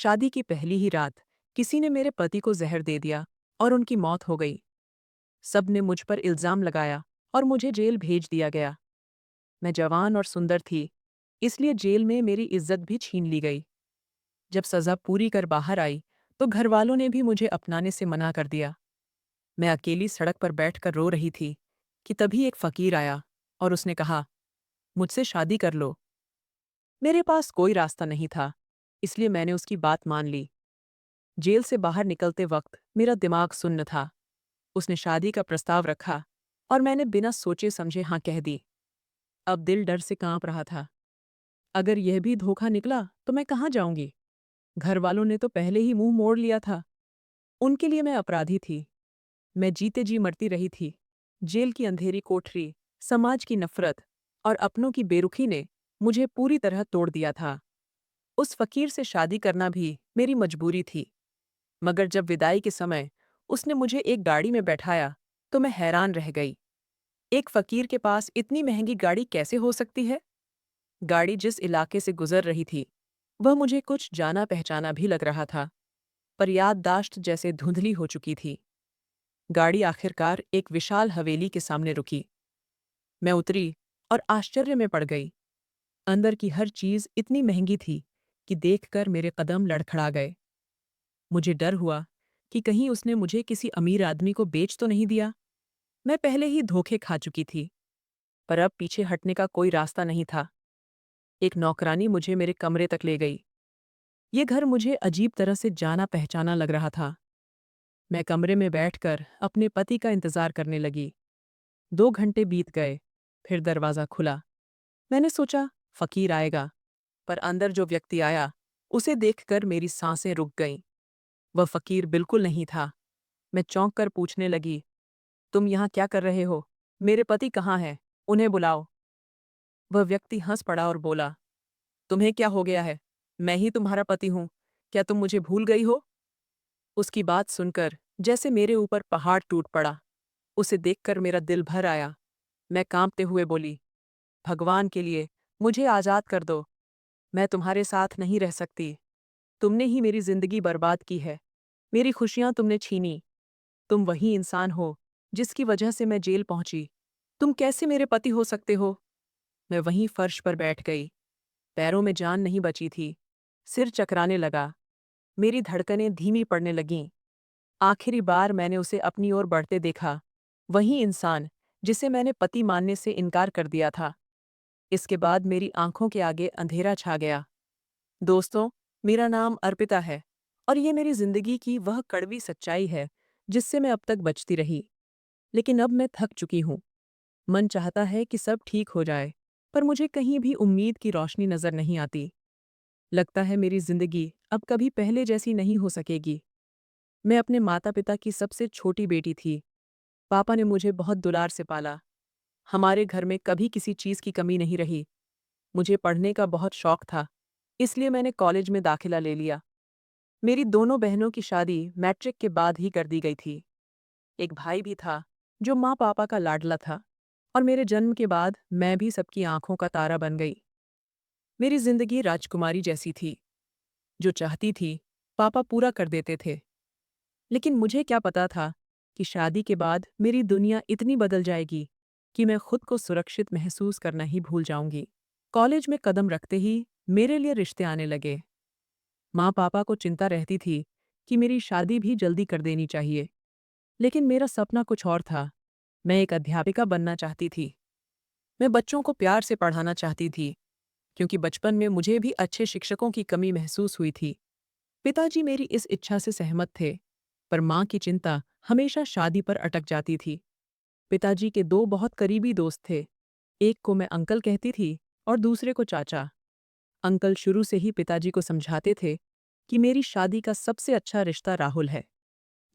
शादी की पहली ही रात किसी ने मेरे पति को जहर दे दिया और उनकी मौत हो गई। सब ने मुझ पर इल्जाम लगाया और मुझे जेल भेज दिया गया। मैं जवान और सुंदर थी, इसलिए जेल में मेरी इज्जत भी छीन ली गई। जब सजा पूरी कर बाहर आई, तो घरवालों ने भी मुझे अपनाने से मना कर दिया। मैं अकेली सड़क पर बैठकर रो रही थी कि तभी एक फकीर आया और उसने कहा, मुझसे शादी कर लो। मेरे पास कोई रास्ता नहीं था, इसलिए मैंने उसकी बात मान ली। जेल से बाहर निकलते वक्त मेरा दिमाग सुन्न था। उसने शादी का प्रस्ताव रखा और मैंने बिना सोचे समझे हाँ कह दी। अब दिल डर से कांप रहा था। अगर यह भी धोखा निकला तो मैं कहाँ जाऊंगी? घर वालों ने तो पहले ही मुंह मोड़ लिया था। उनके लिए मैं अपराधी थी। मैं जीते जी मरती रही थी। जेल की अंधेरी कोठरी, समाज की नफरत और अपनों की बेरुखी ने मुझे पूरी तरह तोड़ दिया था। उस फकीर से शादी करना भी मेरी मजबूरी थी। मगर जब विदाई के समय उसने मुझे एक गाड़ी में बैठाया, तो मैं हैरान रह गई। एक फकीर के पास इतनी महंगी गाड़ी कैसे हो सकती है? गाड़ी जिस इलाके से गुजर रही थी, वह मुझे कुछ जाना पहचाना भी लग रहा था, पर याददाश्त जैसे धुंधली हो चुकी थी। गाड़ी आखिरकार एक विशाल हवेली के सामने रुकी। मैं उतरी और आश्चर्य में पड़ गई। अंदर की हर चीज इतनी महंगी थी कि देखकर मेरे कदम लड़खड़ा गए। मुझे डर हुआ कि कहीं उसने मुझे किसी अमीर आदमी को बेच तो नहीं दिया। मैं पहले ही धोखे खा चुकी थी, पर अब पीछे हटने का कोई रास्ता नहीं था। एक नौकरानी मुझे मेरे कमरे तक ले गई। ये घर मुझे अजीब तरह से जाना पहचाना लग रहा था। मैं कमरे में बैठकर अपने पति का इंतजार करने लगी। 2 घंटे बीत गए, फिर दरवाज़ा खुला। मैंने सोचा फकीर आएगा, पर अंदर जो व्यक्ति आया, उसे देखकर मेरी सांसें रुक गईं। वह फकीर बिल्कुल नहीं था। मैं चौंक कर पूछने लगी, तुम यहाँ क्या कर रहे हो? मेरे पति कहाँ हैं? उन्हें बुलाओ। वह व्यक्ति हंस पड़ा और बोला, तुम्हें क्या हो गया है? मैं ही तुम्हारा पति हूँ। क्या तुम मुझे भूल गई हो? उसकी बात सुनकर जैसे मेरे ऊपर पहाड़ टूट पड़ा। उसे देखकर मेरा दिल भर आया। मैं कांपते हुए बोली, भगवान के लिए मुझे आज़ाद कर दो। मैं तुम्हारे साथ नहीं रह सकती। तुमने ही मेरी जिंदगी बर्बाद की है। मेरी खुशियां तुमने छीनी। तुम वही इंसान हो जिसकी वजह से मैं जेल पहुंची। तुम कैसे मेरे पति हो सकते हो? मैं वहीं फर्श पर बैठ गई। पैरों में जान नहीं बची थी। सिर चकराने लगा। मेरी धड़कनें धीमी पड़ने लगीं। आखिरी बार मैंने उसे अपनी ओर बढ़ते देखा। वही इंसान जिसे मैंने पति मानने से इनकार कर दिया था। इसके बाद मेरी आंखों के आगे अंधेरा छा गया। दोस्तों, मेरा नाम अर्पिता है और ये मेरी जिंदगी की वह कड़वी सच्चाई है जिससे मैं अब तक बचती रही। लेकिन अब मैं थक चुकी हूँ। मन चाहता है कि सब ठीक हो जाए, पर मुझे कहीं भी उम्मीद की रोशनी नजर नहीं आती। लगता है मेरी जिंदगी अब कभी पहले जैसी नहीं हो सकेगी। मैं अपने माता-पिता की सबसे छोटी बेटी थी। पापा ने मुझे बहुत दुलार से पाला। हमारे घर में कभी किसी चीज़ की कमी नहीं रही। मुझे पढ़ने का बहुत शौक था, इसलिए मैंने कॉलेज में दाखिला ले लिया। मेरी दोनों बहनों की शादी मैट्रिक के बाद ही कर दी गई थी। एक भाई भी था, जो माँ-पापा का लाडला था, और मेरे जन्म के बाद मैं भी सबकी आंखों का तारा बन गई। मेरी जिंदगी राजकुमारी जैसी थी। जो चाहती थी, पापा पूरा कर देते थे। लेकिन मुझे क्या पता था कि शादी के बाद मेरी दुनिया इतनी बदल जाएगी कि मैं खुद को सुरक्षित महसूस करना ही भूल जाऊंगी। कॉलेज में कदम रखते ही मेरे लिए रिश्ते आने लगे। माँ पापा को चिंता रहती थी कि मेरी शादी भी जल्दी कर देनी चाहिए। लेकिन मेरा सपना कुछ और था। मैं एक अध्यापिका बनना चाहती थी। मैं बच्चों को प्यार से पढ़ाना चाहती थी, क्योंकि बचपन में मुझे भी अच्छे शिक्षकों की कमी महसूस हुई थी। पिताजी मेरी इस इच्छा से सहमत थे, पर माँ की चिंता हमेशा शादी पर अटक जाती थी। पिताजी के दो बहुत करीबी दोस्त थे। एक को मैं अंकल कहती थी और दूसरे को चाचा। अंकल शुरू से ही पिताजी को समझाते थे कि मेरी शादी का सबसे अच्छा रिश्ता राहुल है,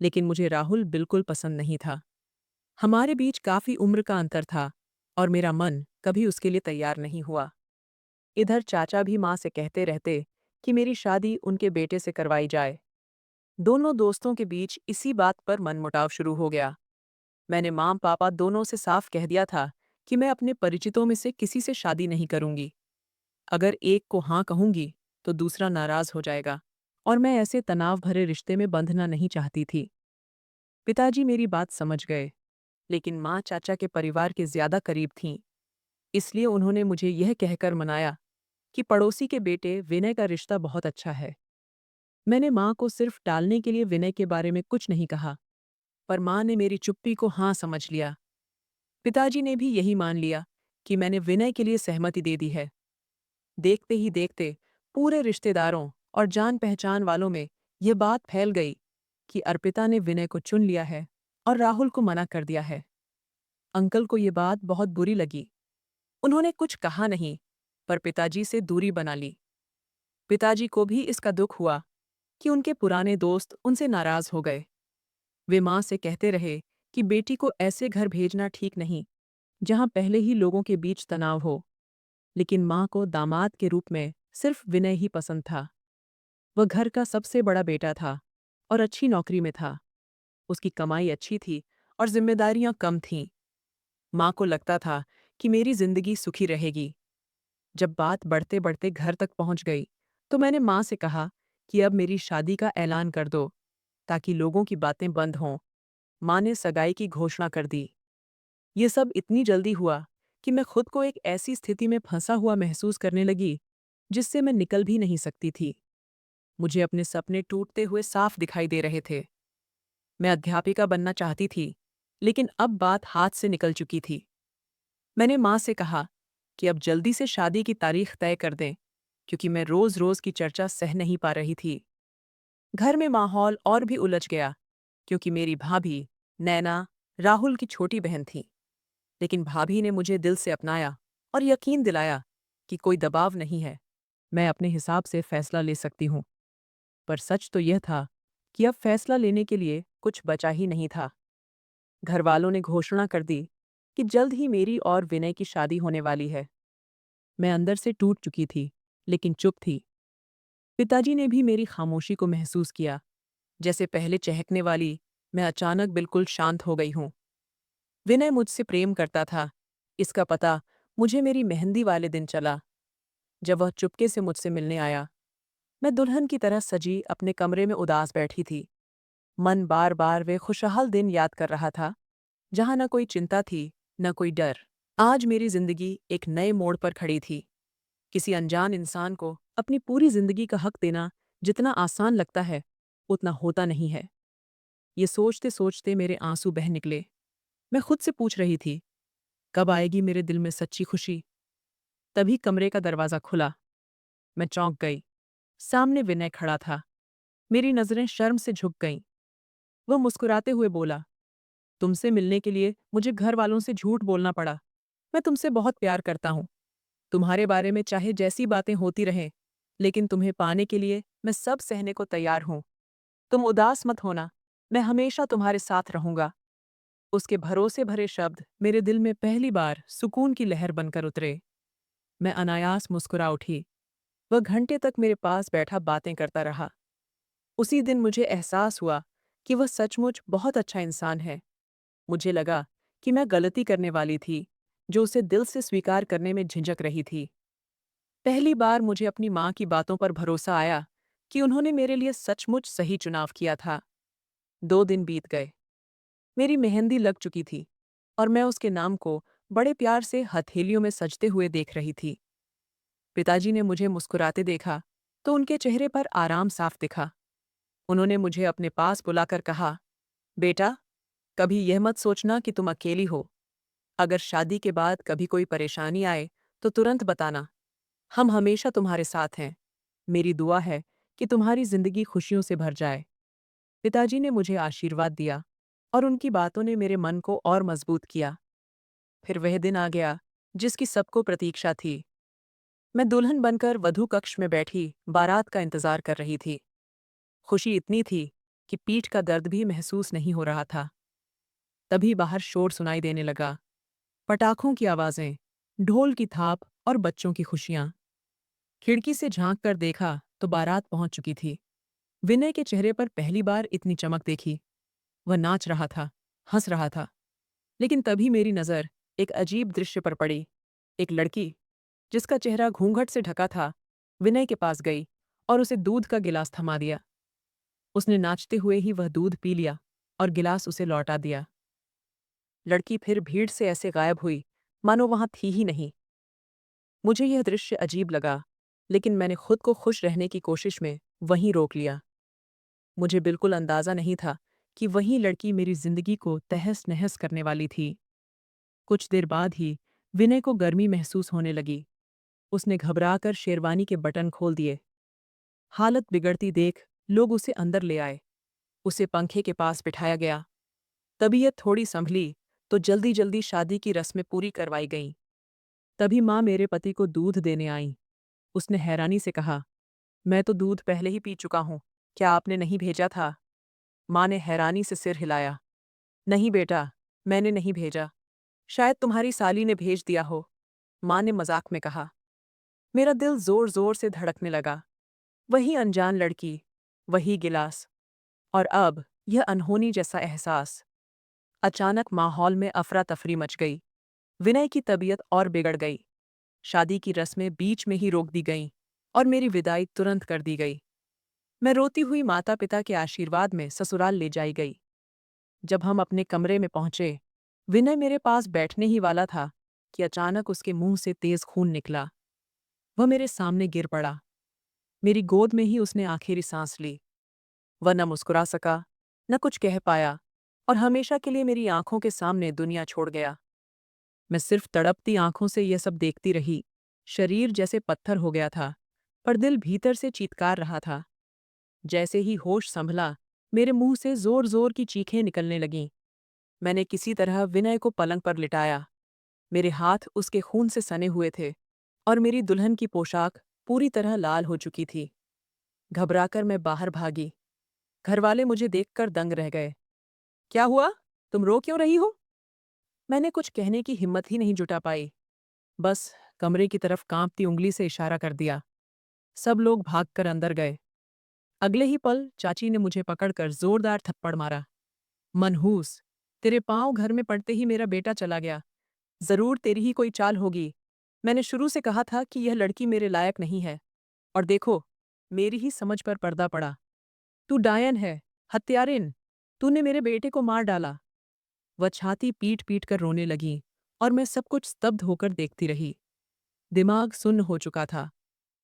लेकिन मुझे राहुल बिल्कुल पसंद नहीं था। हमारे बीच काफी उम्र का अंतर था और मेरा मन कभी उसके लिए तैयार नहीं हुआ। इधर चाचा भी माँ से कहते रहते कि मेरी शादी उनके बेटे से करवाई जाए। दोनों दोस्तों के बीच इसी बात पर मनमुटाव शुरू हो गया। मैंने माँ पापा दोनों से साफ कह दिया था कि मैं अपने परिचितों में से किसी से शादी नहीं करूंगी। अगर एक को हाँ कहूंगी तो दूसरा नाराज हो जाएगा और मैं ऐसे तनाव भरे रिश्ते में बंधना नहीं चाहती थी। पिताजी मेरी बात समझ गए, लेकिन माँ चाचा के परिवार के ज्यादा करीब थीं। इसलिए उन्होंने मुझे यह कहकर मनाया कि पड़ोसी के बेटे विनय का रिश्ता बहुत अच्छा है। मैंने माँ को सिर्फ टालने के लिए विनय के बारे में कुछ नहीं कहा, पर माँ ने मेरी चुप्पी को हाँ समझ लिया। पिताजी ने भी यही मान लिया कि मैंने विनय के लिए सहमति दे दी है। देखते ही देखते पूरे रिश्तेदारों और जान पहचान वालों में यह बात फैल गई कि अर्पिता ने विनय को चुन लिया है और राहुल को मना कर दिया है। अंकल को ये बात बहुत बुरी लगी। उन्होंने कुछ कहा नहीं, पर पिताजी से दूरी बना ली। पिताजी को भी इसका दुख हुआ कि उनके पुराने दोस्त उनसे नाराज हो गए। वे माँ से कहते रहे कि बेटी को ऐसे घर भेजना ठीक नहीं, जहाँ पहले ही लोगों के बीच तनाव हो। लेकिन माँ को दामाद के रूप में सिर्फ विनय ही पसंद था। वह घर का सबसे बड़ा बेटा था और अच्छी नौकरी में था। उसकी कमाई अच्छी थी और जिम्मेदारियां कम थीं। माँ को लगता था कि मेरी जिंदगी सुखी रहेगी। जब बात बढ़ते बढ़ते घर तक पहुंच गई, तो मैंने माँ से कहा कि अब मेरी शादी का ऐलान कर दो, ताकि लोगों की बातें बंद हों। माँ ने सगाई की घोषणा कर दी। ये सब इतनी जल्दी हुआ कि मैं खुद को एक ऐसी स्थिति में फंसा हुआ महसूस करने लगी, जिससे मैं निकल भी नहीं सकती थी। मुझे अपने सपने टूटते हुए साफ दिखाई दे रहे थे। मैं अध्यापिका बनना चाहती थी, लेकिन अब बात हाथ से निकल चुकी थी। मैंने माँ से कहा कि अब जल्दी से शादी की तारीख तय कर दें, क्योंकि मैं रोज-रोज की चर्चा सह नहीं पा रही थी। घर में माहौल और भी उलझ गया, क्योंकि मेरी भाभी, नैना, राहुल की छोटी बहन थी। लेकिन भाभी ने मुझे दिल से अपनाया और यकीन दिलाया कि कोई दबाव नहीं है, मैं अपने हिसाब से फैसला ले सकती हूँ। पर सच तो यह था कि अब फैसला लेने के लिए कुछ बचा ही नहीं था। घरवालों ने घोषणा कर दी कि जल्द ही मेरी और विनय की शादी होने वाली है। मैं अंदर से टूट चुकी थी, लेकिन चुप थी। पिताजी ने भी मेरी खामोशी को महसूस किया। जैसे पहले चहकने वाली, मैं अचानक बिल्कुल शांत हो गई हूँ। विनय मुझसे प्रेम करता था, इसका पता मुझे मेरी मेहंदी वाले दिन चला, जब वह चुपके से मुझसे मिलने आया। मैं दुल्हन की तरह सजी अपने कमरे में उदास बैठी थी। मन बार बार वे खुशहाल दिन याद कर रहा था, जहाँ न कोई चिंता थी, न कोई डर। आज मेरी जिंदगी एक नए मोड़ पर खड़ी थी। किसी अनजान इंसान को अपनी पूरी जिंदगी का हक देना जितना आसान लगता है, उतना होता नहीं है। ये सोचते सोचते मेरे आंसू बह निकले। मैं खुद से पूछ रही थी, कब आएगी मेरे दिल में सच्ची खुशी? तभी कमरे का दरवाज़ा खुला। मैं चौंक गई। सामने विनय खड़ा था। मेरी नज़रें शर्म से झुक गईं। वह मुस्कुराते हुए बोला, तुमसे मिलने के लिए मुझे घर वालों से झूठ बोलना पड़ा। मैं तुमसे बहुत प्यार करता हूँ। तुम्हारे बारे में चाहे जैसी बातें होती रहें, लेकिन तुम्हें पाने के लिए मैं सब सहने को तैयार हूँ। तुम उदास मत होना, मैं हमेशा तुम्हारे साथ रहूंगा। उसके भरोसे भरे शब्द मेरे दिल में पहली बार सुकून की लहर बनकर उतरे। मैं अनायास मुस्कुरा उठी। वह घंटे तक मेरे पास बैठा बातें करता रहा। उसी दिन मुझे एहसास हुआ कि वह सचमुच बहुत अच्छा इंसान है। मुझे लगा कि मैं गलती करने वाली थी, जो उसे दिल से स्वीकार करने में झिझक रही थी। पहली बार मुझे अपनी माँ की बातों पर भरोसा आया कि उन्होंने मेरे लिए सचमुच सही चुनाव किया था। 2 दिन बीत गए। मेरी मेहंदी लग चुकी थी और मैं उसके नाम को बड़े प्यार से हथेलियों में सजते हुए देख रही थी। पिताजी ने मुझे मुस्कुराते देखा, तो उनके चेहरे पर आराम साफ दिखा। उन्होंने मुझे अपने पास बुलाकर कहा, बेटा, कभी यह मत सोचना कि तुम अकेली हो। अगर शादी के बाद कभी कोई परेशानी आए, तो तुरंत बताना। हम हमेशा तुम्हारे साथ हैं। मेरी दुआ है कि तुम्हारी जिंदगी खुशियों से भर जाए। पिताजी ने मुझे आशीर्वाद दिया और उनकी बातों ने मेरे मन को और मजबूत किया। फिर वह दिन आ गया, जिसकी सबको प्रतीक्षा थी। मैं दुल्हन बनकर वधू कक्ष में बैठी बारात का इंतजार कर रही थी। खुशी इतनी थी कि पीठ का दर्द भी महसूस नहीं हो रहा था। तभी बाहर शोर सुनाई देने लगा। पटाखों की आवाजें, ढोल की थाप और बच्चों की खुशियां। खिड़की से झांक कर देखा तो बारात पहुंच चुकी थी। विनय के चेहरे पर पहली बार इतनी चमक देखी। वह नाच रहा था, हंस रहा था। लेकिन तभी मेरी नज़र एक अजीब दृश्य पर पड़ी। एक लड़की, जिसका चेहरा घूंघट से ढका था, विनय के पास गई और उसे दूध का गिलास थमा दिया। उसने नाचते हुए ही वह दूध पी लिया और गिलास उसे लौटा दिया। लड़की फिर भीड़ से ऐसे गायब हुई मानो वहां थी ही नहीं। मुझे यह दृश्य अजीब लगा, लेकिन मैंने खुद को खुश रहने की कोशिश में वहीं रोक लिया। मुझे बिल्कुल अंदाजा नहीं था कि वही लड़की मेरी जिंदगी को तहस-नहस करने वाली थी। कुछ देर बाद ही विनय को गर्मी महसूस होने लगी। उसने घबराकर शेरवानी के बटन खोल दिए। हालत बिगड़ती देख लोग उसे अंदर ले आए। उसे पंखे के पास बिठाया गया। तबीयत थोड़ी संभली तो जल्दी-जल्दी शादी की रस्में पूरी करवाई गईं। तभी माँ मेरे पति को दूध देने आईं। उसने हैरानी से कहा, मैं तो दूध पहले ही पी चुका हूँ, क्या आपने नहीं भेजा था? माँ ने हैरानी से सिर हिलाया। नहीं बेटा, मैंने नहीं भेजा। शायद तुम्हारी साली ने भेज दिया हो, माँ ने मजाक में कहा। मेरा दिल जोर-जोर से धड़कने लगा। वही अनजान लड़की, वही गिलास, और अब यह अनहोनी जैसा एहसास। अचानक माहौल में अफरा-तफरी मच गई। विनय की तबीयत और बिगड़ गई। शादी की रस्में बीच में ही रोक दी गईं और मेरी विदाई तुरंत कर दी गई। मैं रोती हुई माता-पिता के आशीर्वाद में ससुराल ले जाई गई। जब हम अपने कमरे में पहुंचे, विनय मेरे पास बैठने ही वाला था कि अचानक उसके मुंह से तेज खून निकला। वह मेरे सामने गिर पड़ा। मेरी गोद में ही उसने आखिरी सांस ली। वह न मुस्कुरा सका, न कुछ कह पाया, और हमेशा के लिए मेरी आंखों के सामने दुनिया छोड़ गया। मैं सिर्फ तड़पती आंखों से यह सब देखती रही। शरीर जैसे पत्थर हो गया था, पर दिल भीतर से चीत्कार रहा था। जैसे ही होश संभला, मेरे मुंह से जोर-जोर की चीखें निकलने लगीं। मैंने किसी तरह विनय को पलंग पर लिटाया। मेरे हाथ उसके खून से सने हुए थे और मेरी दुल्हन की पोशाक पूरी तरह लाल हो चुकी थी। घबराकर मैं बाहर भागी। घरवाले मुझे देखकर दंग रह गए। क्या हुआ? तुम रो क्यों रही हो? मैंने कुछ कहने की हिम्मत ही नहीं जुटा पाई। बस कमरे की तरफ कांपती उंगली से इशारा कर दिया। सब लोग भागकर अंदर गए। अगले ही पल चाची ने मुझे पकड़कर जोरदार थप्पड़ मारा। मनहूस, तेरे पांव घर में पड़ते ही मेरा बेटा चला गया। जरूर तेरी ही कोई चाल होगी। मैंने शुरू से कहा था कि यह लड़की मेरे लायक नहीं है। और देखो, मेरी ही समझ पर पर्दा पड़ा। तू डायन है, हत्यारिन। तूने मेरे बेटे को मार डाला। वह छाती पीट-पीट कर रोने लगी और मैं सब कुछ स्तब्ध होकर देखती रही। दिमाग सुन्न हो चुका था।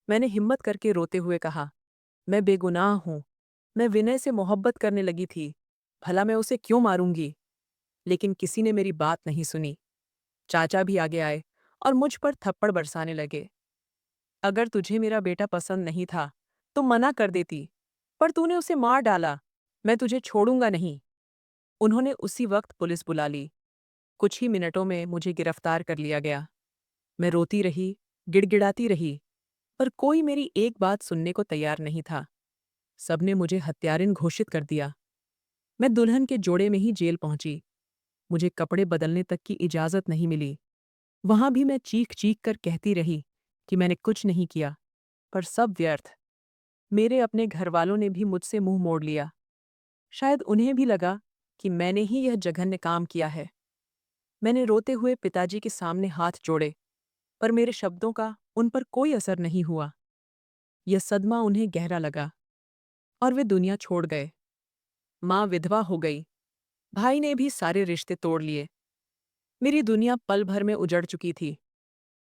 मैंने हिम्मत करके रोते हुए कहा, मैं बेगुनाह हूँ। मैं विनय से मोहब्बत करने लगी थी। भला मैं उसे क्यों मारूंगी? लेकिन किसी ने मेरी बात नहीं सुनी। चाचा भी आगे आए और मुझ पर थप्पड़ बरसाने लगे। अगर तुझे मेरा बेटा पसंद नहीं था, तो मना कर देती। पर तूने उसे मार डाला। मैं तुझे छोड़ूंगा नहीं। उन्होंने उसी वक्त पुलिस बुला ली। कुछ ही मिनटों में मुझे गिरफ्तार कर लिया गया। मैं रोती रही, गिड़गिड़ाती रही, पर कोई मेरी एक बात सुनने को तैयार नहीं था। सबने मुझे हत्यारिन घोषित कर दिया। मैं दुल्हन के जोड़े में ही जेल पहुंची। मुझे कपड़े बदलने तक की इजाजत नहीं मिली। वहां भी मैं चीख-चीख कर कहती रही कि मैंने कुछ नहीं किया, पर सब व्यर्थ। मेरे अपने घरवालों ने भी मुझसे मुंह मोड़ लिया। शायद उन्हें भी लगा कि मैंने ही यह जघन्य काम किया है। मैंने रोते हुए पिताजी के सामने हाथ जोड़े, पर मेरे शब्दों का उन पर कोई असर नहीं हुआ। यह सदमा उन्हें गहरा लगा और वे दुनिया छोड़ गए। माँ विधवा हो गई। भाई ने भी सारे रिश्ते तोड़ लिए। मेरी दुनिया पल भर में उजड़ चुकी थी।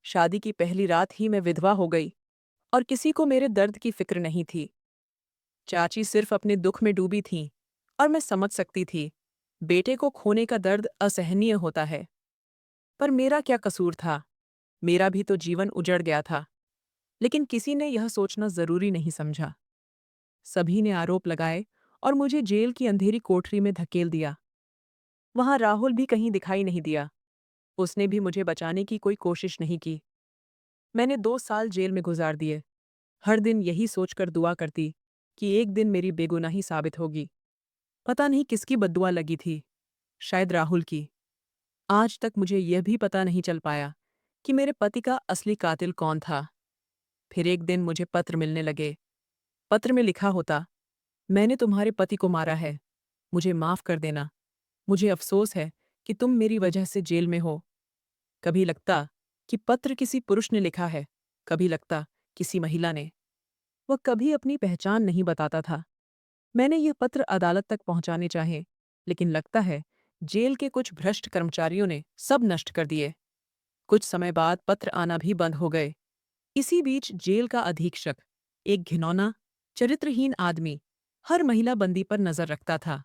शादी की पहली रात ही मैं विधवा हो गई और किसी को मेरे दर्द की फिक्र नहीं थी। चाची सिर्फ अपने दुख में डूबी थीं और मैं समझ सकती थी, बेटे को खोने का दर्द असहनीय होता है। पर मेरा क्या कसूर था? मेरा भी तो जीवन उजड़ गया था। लेकिन किसी ने यह सोचना जरूरी नहीं समझा। सभी ने आरोप लगाए और मुझे जेल की अंधेरी कोठरी में धकेल दिया। वहां राहुल भी कहीं दिखाई नहीं दिया। उसने भी मुझे बचाने की कोई कोशिश नहीं की। मैंने 2 साल जेल में गुजार दिए। हर दिन यही सोचकर दुआ करती कि एक दिन मेरी बेगुनाही साबित होगी। पता नहीं किसकी बद्दुआ लगी थी, शायद राहुल की। आज तक मुझे यह भी पता नहीं चल पाया कि मेरे पति का असली कातिल कौन था। फिर एक दिन मुझे पत्र मिलने लगे। पत्र में लिखा होता, मैंने तुम्हारे पति को मारा है। मुझे माफ कर देना। मुझे अफसोस है कि तुम मेरी वजह से जेल में हो। कभी लगता कि पत्र किसी पुरुष ने लिखा है, कभी लगता किसी महिला ने। वह कभी अपनी पहचान नहीं बताता था। मैंने ये पत्र अदालत तक पहुंचाने चाहे, लेकिन लगता है जेल के कुछ भ्रष्ट कर्मचारियों ने सब नष्ट कर दिए। कुछ समय बाद पत्र आना भी बंद हो गए। इसी बीच जेल का अधीक्षक, एक घिनौना, चरित्रहीन आदमी, हर महिला बंदी पर नजर रखता था।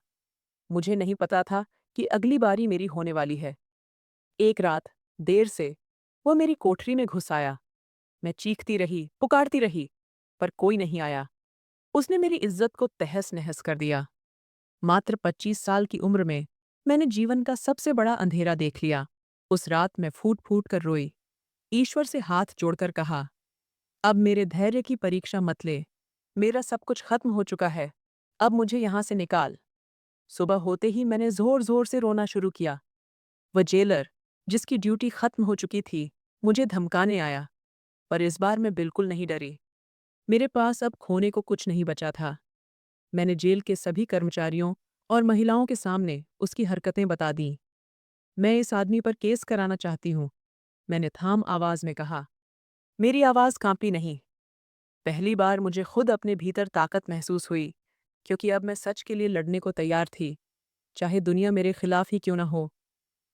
मुझे नहीं पता था कि अगली बारी मेरी होने वाली है। एक रात, देर से, वह मेरी कोठरी में घुस आया। मैं चीखती रही, पुकारती रही, पर कोई नहीं आया। उसने मेरी इज्जत को तहस-नहस कर दिया। मात्र 25 साल की उम्र में मैंने जीवन का सबसे बड़ा अंधेरा देख लिया। उस रात मैं फूट-फूट कर रोई। ईश्वर से हाथ जोड़कर कहा, अब मेरे धैर्य की परीक्षा मत ले। मेरा सब कुछ खत्म हो चुका है। अब मुझे यहाँ से निकाल। सुबह होते ही मैंने जोर-जोर से रोना शुरू किया। वह जेलर, जिसकी ड्यूटी खत्म हो चुकी थी, मुझे धमकाने आया। पर इस बार मैं बिल्कुल नहीं डरी। मेरे पास अब खोने को कुछ नहीं बचा था। मैंने जेल के सभी कर्मचारियों और महिलाओं के सामने उसकी हरकतें बता दीं। मैं इस आदमी पर केस कराना चाहती हूँ, मैंने थाम आवाज में कहा। मेरी आवाज कांपी नहीं। पहली बार मुझे खुद अपने भीतर ताकत महसूस हुई, क्योंकि अब मैं सच के लिए लड़ने को तैयार थी, चाहे दुनिया मेरे खिलाफ ही क्यों न हो।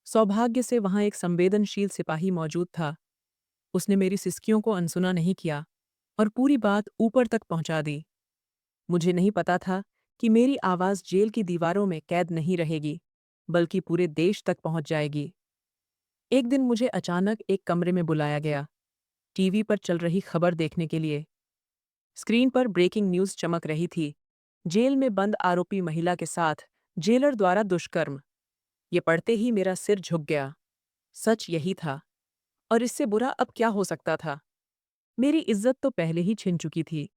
सौभाग्य से वहां एक संवेदनशील सिपाही मौजूद था। उसने मेरी सिसकियों को अनसुना नहीं किया और पूरी बात ऊपर तक पहुंचा दी। मुझे नहीं पता था कि मेरी आवाज जेल की दीवारों में कैद नहीं रहेगी, बल्कि पूरे देश तक पहुंच जाएगी। एक दिन मुझे अचानक एक कमरे में बुलाया गया, टीवी पर चल रही खबर देखने के लिए। स्क्रीन पर ब्रेकिंग न्यूज चमक रही थी। जेल में बंद आरोपी महिला के साथ जेलर द्वारा दुष्कर्म। ये पढ़ते ही मेरा सिर झुक गया। सच यही था, और इससे बुरा अब क्या हो सकता था। मेरी इज्जत तो पहले ही छिन चुकी थी।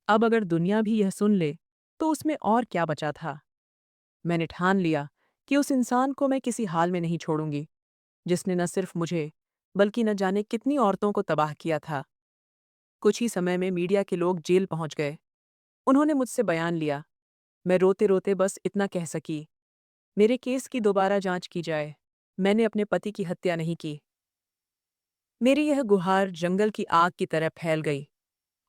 अब अगर दुनिया भी यह सुन ले, तो उसमें और क्या बचा था। मैंने ठान लिया कि उस इंसान को मैं किसी हाल में नहीं छोड़ूंगी, जिसने न सिर्फ मुझे, बल्कि न जाने कितनी औरतों को तबाह किया था। कुछ ही समय में मीडिया के लोग जेल पहुंच गए। उन्होंने मुझसे बयान लिया। मैं रोते-रोते बस इतना कह सकी, मेरे केस की दोबारा जांच की जाए। मैंने अपने पति की हत्या नहीं की। मेरी यह गुहार जंगल की आग की तरह फैल गई,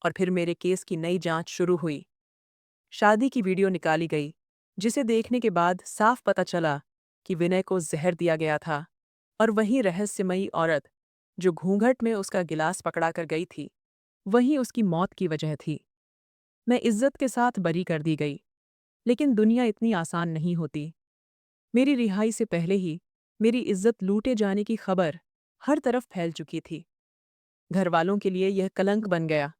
और फिर मेरे केस की नई जांच शुरू हुई। शादी की वीडियो निकाली गई, जिसे देखने के बाद साफ पता चला कि विनय को जहर दिया गया था, और वही रहस्यमयी औरत, जो घूंघट में उसका गिलास पकड़ा कर गई थी, वही उसकी मौत की वजह थी। मैं इज्जत के साथ बरी कर दी गई, लेकिन दुनिया इतनी आसान नहीं होती। मेरी रिहाई से पहले ही मेरी इज्जत लूटे जाने की खबर हर तरफ फैल चुकी थी। घरवालों के लिए यह कलंक बन गया।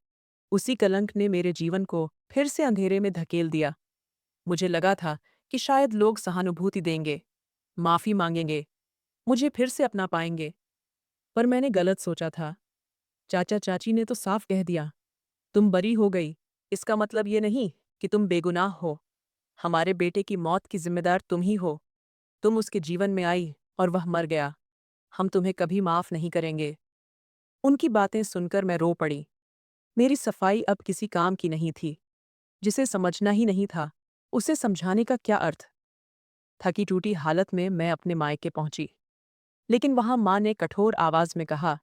उसी कलंक ने मेरे जीवन को फिर से अंधेरे में धकेल दिया। मुझे लगा था कि शायद लोग सहानुभूति देंगे, माफी मांगेंगे, मुझे फिर से अपना पाएंगे। पर मैंने गलत सोचा था। चाचा चाची ने तो साफ कह दिया, तुम बरी हो गई, इसका मतलब ये नहीं कि तुम बेगुनाह हो। हमारे बेटे की मौत की जिम्मेदार तुम ही हो। तुम उसके जीवन में आई और वह मर गया। हम तुम्हें कभी माफ नहीं करेंगे। उनकी बातें सुनकर मैं रो पड़ी। मेरी सफाई अब किसी काम की नहीं थी। जिसे समझना ही नहीं था, उसे समझाने का क्या अर्थ। थकी टूटी हालत में मैं अपने मायके पहुंची, लेकिन वहां मां ने कठोर आवाज में कहा,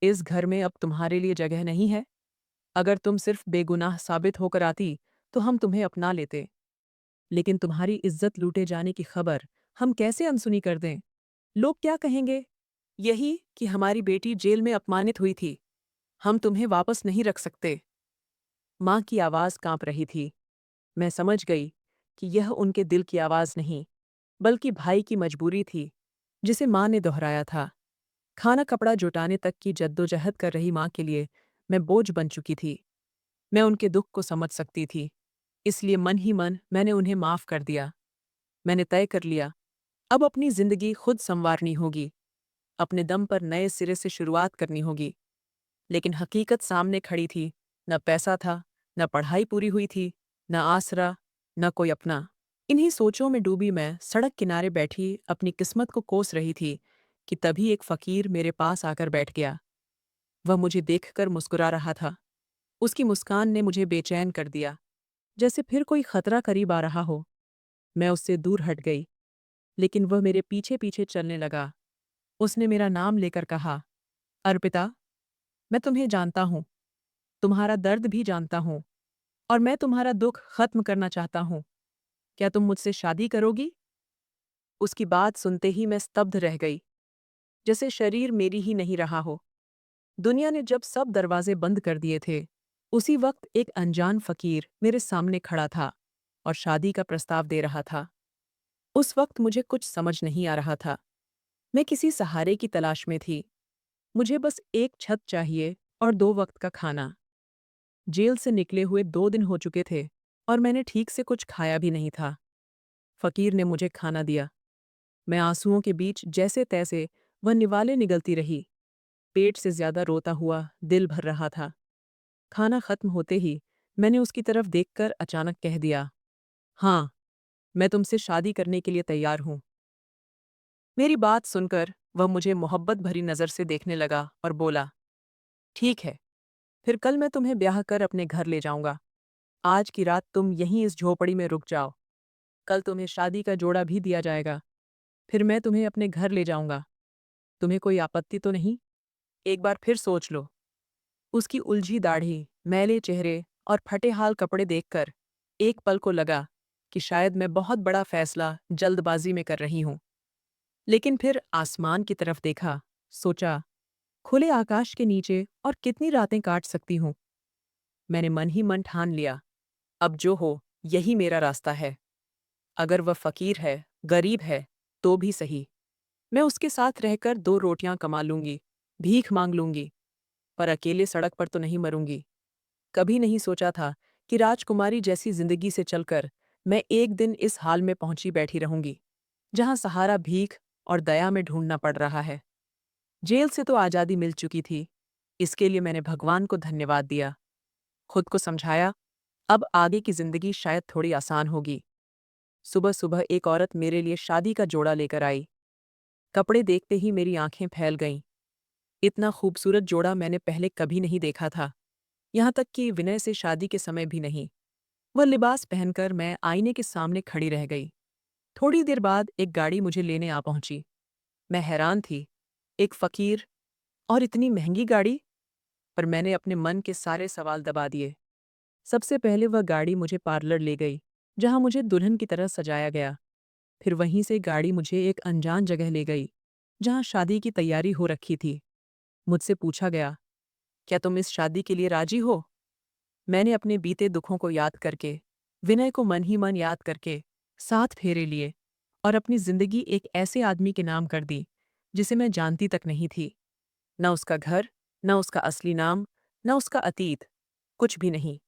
इस घर में अब तुम्हारे लिए जगह नहीं है। अगर तुम सिर्फ बेगुनाह साबित होकर आती, तो हम तुम्हें अपना लेते। लेकिन तुम्हारी इज्जत लूटे जाने की खबर हम कैसे अनसुनी कर दें? लोग क्या कहेंगे? यही कि हमारी बेटी जेल में अपमानित हुई थी। हम तुम्हें वापस नहीं रख सकते। मां की आवाज कांप रही थी। मैं समझ गई कि यह उनके दिल की आवाज नहीं, बल्कि भाई की मजबूरी थी, जिसे मां ने दोहराया था। खाना कपड़ा जुटाने तक की जद्दोजहद कर रही मां के लिए मैं बोझ बन चुकी थी। मैं उनके दुख को समझ सकती थी, इसलिए मन ही मन मैंने उन्हें माफ कर दिया। मैंने तय कर लिया, अब अपनी जिंदगी खुद संवारनी होगी, अपने दम पर नए सिरे से शुरुआत करनी होगी। लेकिन हकीकत सामने खड़ी थी। न पैसा था, न पढ़ाई पूरी हुई थी, न आसरा, न कोई अपना। इन्हीं सोचों में डूबी मैं सड़क किनारे बैठी अपनी किस्मत को कोस रही थी कि तभी एक फकीर मेरे पास आकर बैठ गया। वह मुझे देखकर मुस्कुरा रहा था। उसकी मुस्कान ने मुझे बेचैन कर दिया, जैसे फिर कोई खतरा करीब आ रहा हो। मैं उससे दूर हट गई, लेकिन वह मेरे पीछे पीछे चलने लगा। उसने मेरा नाम लेकर कहा, अर्पिता, मैं तुम्हें जानता हूँ। तुम्हारा दर्द भी जानता हूँ और मैं तुम्हारा दुख खत्म करना चाहता हूँ। क्या तुम मुझसे शादी करोगी? उसकी बात सुनते ही मैं स्तब्ध रह गई, जैसे शरीर मेरी ही नहीं रहा हो। दुनिया ने जब सब दरवाजे बंद कर दिए थे, उसी वक्त एक अनजान फकीर मेरे सामने खड़ा था और शादी का प्रस्ताव दे रहा था। उस वक्त मुझे कुछ समझ नहीं आ रहा था। मैं किसी सहारे की तलाश में थी। मुझे बस एक छत चाहिए और 2 वक्त का खाना। जेल से निकले हुए 2 दिन हो चुके थे और मैंने ठीक से कुछ खाया भी नहीं था। फकीर ने मुझे खाना दिया। मैं आंसुओं के बीच जैसे-तैसे वह निवाले निगलती रही। पेट से ज्यादा रोता हुआ दिल भर रहा था। खाना खत्म होते ही मैंने उसकी तरफ देखकर अचानक कह दिया, हाँ, मैं तुमसे शादी करने के लिए तैयार हूं। मेरी बात सुनकर वह मुझे मोहब्बत भरी नज़र से देखने लगा और बोला, ठीक है, फिर कल मैं तुम्हें ब्याह कर अपने घर ले जाऊंगा। आज की रात तुम यहीं इस झोपड़ी में रुक जाओ। कल तुम्हें शादी का जोड़ा भी दिया जाएगा। फिर मैं तुम्हें अपने घर ले जाऊंगा। तुम्हें कोई आपत्ति तो नहीं? एक बार फिर सोच लो। उसकी उलझी दाढ़ी, मैले चेहरे और फटे हाल कपड़े देखकर एक पल को लगा कि शायद मैं बहुत बड़ा फैसला जल्दबाजी में कर रही हूं। लेकिन फिर आसमान की तरफ देखा, सोचा, खुले आकाश के नीचे और कितनी रातें काट सकती हूं। मैंने मन ही मन ठान लिया, अब जो हो यही मेरा रास्ता है। अगर वह फकीर है, गरीब है, तो भी सही। मैं उसके साथ रहकर 2 रोटियां कमा लूंगी, भीख मांग लूंगी, पर अकेले सड़क पर तो नहीं मरूंगी। कभी नहीं सोचा था कि राजकुमारी जैसी जिंदगी से चलकर मैं एक दिन इस हाल में पहुंची बैठी रहूंगी, जहां सहारा भीख और दया में ढूंढना पड़ रहा है। जेल से तो आज़ादी मिल चुकी थी, इसके लिए मैंने भगवान को धन्यवाद दिया। खुद को समझाया, अब आगे की जिंदगी शायद थोड़ी आसान होगी। सुबह सुबह एक औरत मेरे लिए शादी का जोड़ा लेकर आई। कपड़े देखते ही मेरी आंखें फैल गईं। इतना खूबसूरत जोड़ा मैंने पहले कभी नहीं देखा था, यहाँ तक कि विनय से शादी के समय भी नहीं। वह लिबास पहनकर मैं आईने के सामने खड़ी रह गई। थोड़ी देर बाद एक गाड़ी मुझे लेने आ पहुंची। मैं हैरान थी, एक फकीर और इतनी महंगी गाड़ी? पर मैंने अपने मन के सारे सवाल दबा दिए। सबसे पहले वह गाड़ी मुझे पार्लर ले गई, जहां मुझे दुल्हन की तरह सजाया गया। फिर वहीं से गाड़ी मुझे एक अनजान जगह ले गई, जहां शादी की तैयारी हो रखी थी। मुझसे पूछा गया, क्या तुम इस शादी के लिए राजी हो? मैंने अपने बीते दुखों को याद करके, विनय को मन ही मन याद करके, 7 फेरे लिए और अपनी जिंदगी एक ऐसे आदमी के नाम कर दी, जिसे मैं जानती तक नहीं थी। न उसका घर, न उसका असली नाम, न उसका अतीत, कुछ भी नहीं।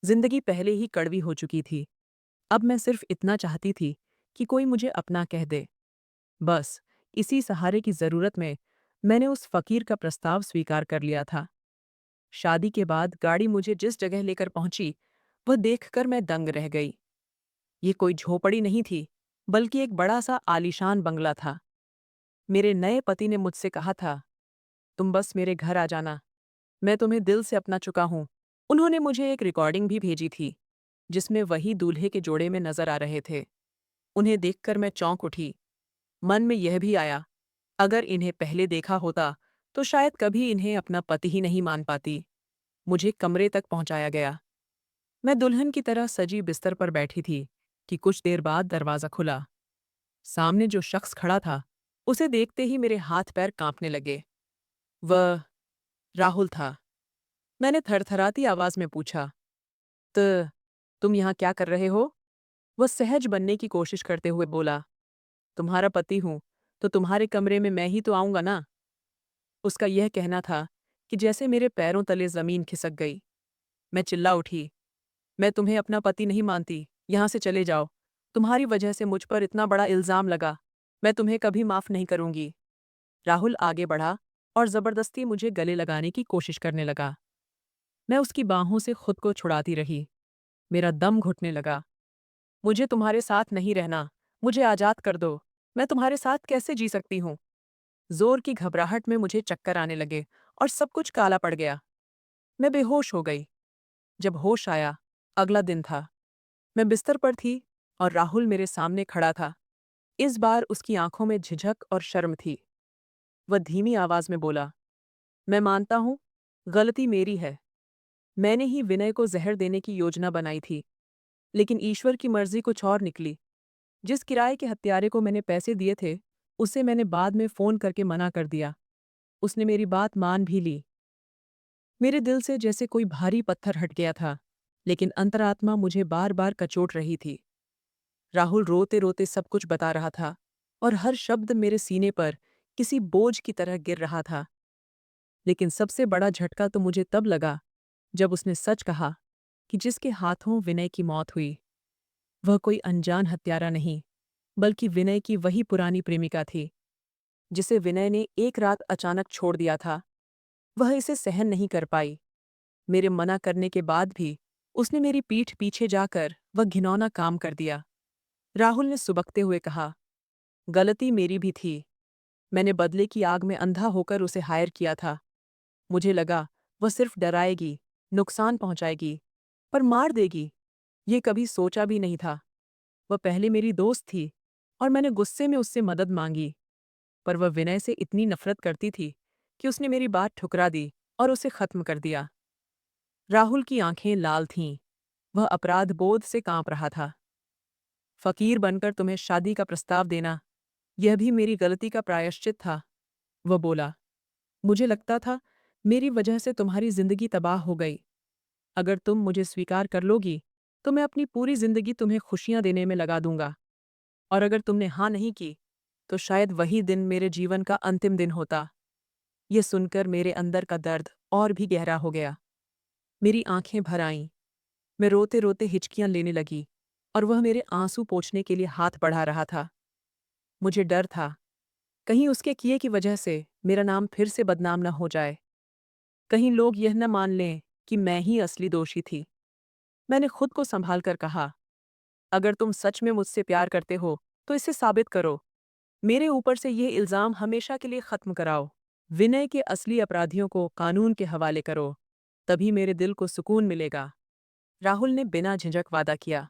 जिंदगी पहले ही कड़वी हो चुकी थी। अब मैं सिर्फ इतना चाहती थी कि कोई मुझे अपना कह दे। बस, इसी सहारे की जरूरत में मैंने उस फकीर का प्रस्ताव स्वीकार कर लिया था। शादी के बाद गाड़ी मुझे जिस जगह लेकर पहुंची, वह देखकर मैं दंग रह गई। ये कोई झोपड़ी नहीं थी, बल्कि एक बड़ा सा आलीशान बंगला था। मेरे नए पति ने मुझसे कहा था, तुम बस मेरे घर आ जाना, मैं तुम्हें दिल से अपना चुका हूं। उन्होंने मुझे एक रिकॉर्डिंग भी भेजी थी, जिसमें वही दूल्हे के जोड़े में नजर आ रहे थे। उन्हें देखकर मैं चौंक उठी। मन में यह भी आया, अगर इन्हें पहले देखा होता तो शायद कभी इन्हें अपना पति ही नहीं मान पाती। मुझे कमरे तक पहुंचाया गया। मैं दुल्हन की तरह सजी बिस्तर पर बैठी थी कि कुछ देर बाद दरवाज़ा खुला। सामने जो शख्स खड़ा था, उसे देखते ही मेरे हाथ पैर कांपने लगे। वह राहुल था। मैंने थरथराती आवाज में पूछा, तो तुम यहाँ क्या कर रहे हो? वह सहज बनने की कोशिश करते हुए बोला, तुम्हारा पति हूं, तो तुम्हारे कमरे में मैं ही तो आऊंगा ना। उसका यह कहना था कि जैसे मेरे पैरों तले जमीन खिसक गई। मैं चिल्ला उठी, मैं तुम्हें अपना पति नहीं मानती, यहाँ से चले जाओ। तुम्हारी वजह से मुझ पर इतना बड़ा इल्जाम लगा, मैं तुम्हें कभी माफ नहीं करूंगी। राहुल आगे बढ़ा और जबरदस्ती मुझे गले लगाने की कोशिश करने लगा। मैं उसकी बाहों से खुद को छुड़ाती रही। मेरा दम घुटने लगा। मुझे तुम्हारे साथ नहीं रहना, मुझे आजाद कर दो। मैं तुम्हारे साथ कैसे जी सकती हूँ? जोर की घबराहट में मुझे चक्कर आने लगे और सब कुछ काला पड़ गया। मैं बेहोश हो गई। जब होश आया, अगला दिन था। मैं बिस्तर पर थी और राहुल मेरे सामने खड़ा था। इस बार उसकी आंखों में झिझक और शर्म थी। वह धीमी आवाज में बोला, मैं मानता हूं, गलती मेरी है। मैंने ही विनय को जहर देने की योजना बनाई थी, लेकिन ईश्वर की मर्जी कुछ और निकली। जिस किराए के हत्यारे को मैंने पैसे दिए थे, उसे मैंने बाद में फ़ोन करके मना कर दिया। उसने मेरी बात मान भी ली। मेरे दिल से जैसे कोई भारी पत्थर हट गया था, लेकिन अंतरात्मा मुझे बार-बार कचोट रही थी। राहुल रोते-रोते सब कुछ बता रहा था और हर शब्द मेरे सीने पर किसी बोझ की तरह गिर रहा था। लेकिन सबसे बड़ा झटका तो मुझे तब लगा, जब उसने सच कहा कि जिसके हाथों विनय की मौत हुई, वह कोई अनजान हत्यारा नहीं, बल्कि विनय की वही पुरानी प्रेमिका थी, जिसे विनय ने एक रात अचानक छोड़ दिया था। वह इसे सहन नहीं कर पाई। मेरे मना करने के बाद भी उसने मेरी पीठ पीछे जाकर वह घिनौना काम कर दिया। राहुल ने सुबकते हुए कहा, गलती मेरी भी थी। मैंने बदले की आग में अंधा होकर उसे हायर किया था। मुझे लगा वह सिर्फ डराएगी, नुकसान पहुंचाएगी, पर मार देगी, ये कभी सोचा भी नहीं था। वह पहले मेरी दोस्त थी और मैंने गुस्से में उससे मदद मांगी, पर वह विनय से इतनी नफरत करती थी कि उसने मेरी बात ठुकरा दी और उसे खत्म कर दिया। राहुल की आंखें लाल थीं। वह अपराध बोध से कांप रहा था। फकीर बनकर तुम्हें शादी का प्रस्ताव देना, यह भी मेरी गलती का प्रायश्चित था, वह बोला। मुझे लगता था मेरी वजह से तुम्हारी जिंदगी तबाह हो गई। अगर तुम मुझे स्वीकार कर लोगी, तो मैं अपनी पूरी जिंदगी तुम्हें खुशियां देने में लगा दूंगा। और अगर तुमने हाँ नहीं की, तो शायद वही दिन मेरे जीवन का अंतिम दिन होता। यह सुनकर मेरे अंदर का दर्द और भी गहरा हो गया। मेरी आंखें भर आईं। मैं रोते-रोते हिचकियां लेने लगी और वह मेरे आंसू पोंछने के लिए हाथ बढ़ा रहा था। मुझे डर था, कहीं उसके किए की वजह से मेरा नाम फिर से बदनाम न हो जाए। कहीं लोग यह न मान लें कि मैं ही असली दोषी थी। मैंने खुद को संभाल कर कहा, अगर तुम सच में मुझसे प्यार करते हो, तो इसे साबित करो। मेरे ऊपर से ये इल्ज़ाम हमेशा के लिए ख़त्म कराओ। विनय के असली अपराधियों को कानून के हवाले करो, तभी मेरे दिल को सुकून मिलेगा। राहुल ने बिना झिझक वादा किया।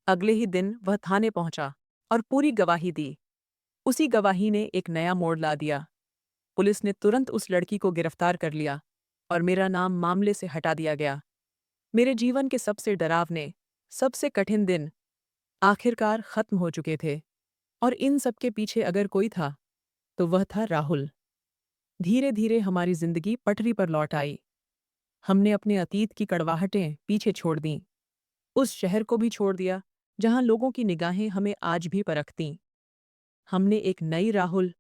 अगले ही दिन वह थाने पहुंचा और पूरी गवाही दी। उसी गवाही ने एक नया मोड़ ला दिया। पुलिस ने तुरंत उस लड़की को गिरफ्तार कर लिया और मेरा नाम मामले से हटा दिया गया। मेरे जीवन के सबसे डरावने, सबसे कठिन दिन आखिरकार खत्म हो चुके थे। और इन सब के पीछे अगर कोई था, तो वह था राहुल। धीरे धीरे हमारी जिंदगी पटरी पर लौट आई। हमने अपने अतीत की कड़वाहटें पीछे छोड़ दीं। उस शहर को भी छोड़ दिया जहां लोगों की निगाहें हमें आज भी परखतीं। हमने एक नई राहुल,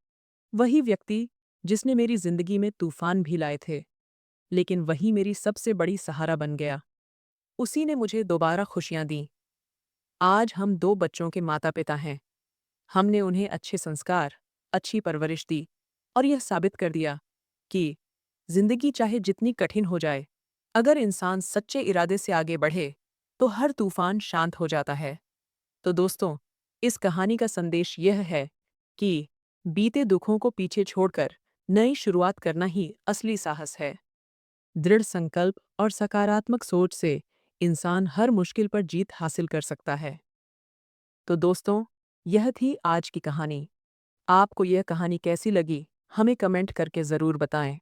वही व्यक्ति जिसने मेरी जिंदगी में तूफान भी लाए थे, लेकिन वही मेरी सबसे बड़ी सहारा बन गया। उसी ने मुझे दोबारा खुशियां दी। आज हम 2 बच्चों के माता-पिता हैं। हमने उन्हें अच्छे संस्कार, अच्छी परवरिश दी और यह साबित कर दिया कि जिंदगी चाहे जितनी कठिन हो जाए, अगर इंसान सच्चे इरादे से आगे बढ़े, तो हर तूफान शांत हो जाता है। तो दोस्तों, इस कहानी का संदेश यह है कि बीते दुखों को पीछे छोड़कर नई शुरुआत करना ही असली साहस है। दृढ़ संकल्प और सकारात्मक सोच से इंसान हर मुश्किल पर जीत हासिल कर सकता है। तो दोस्तों, यह थी आज की कहानी। आपको यह कहानी कैसी लगी, हमें कमेंट करके ज़रूर बताएं।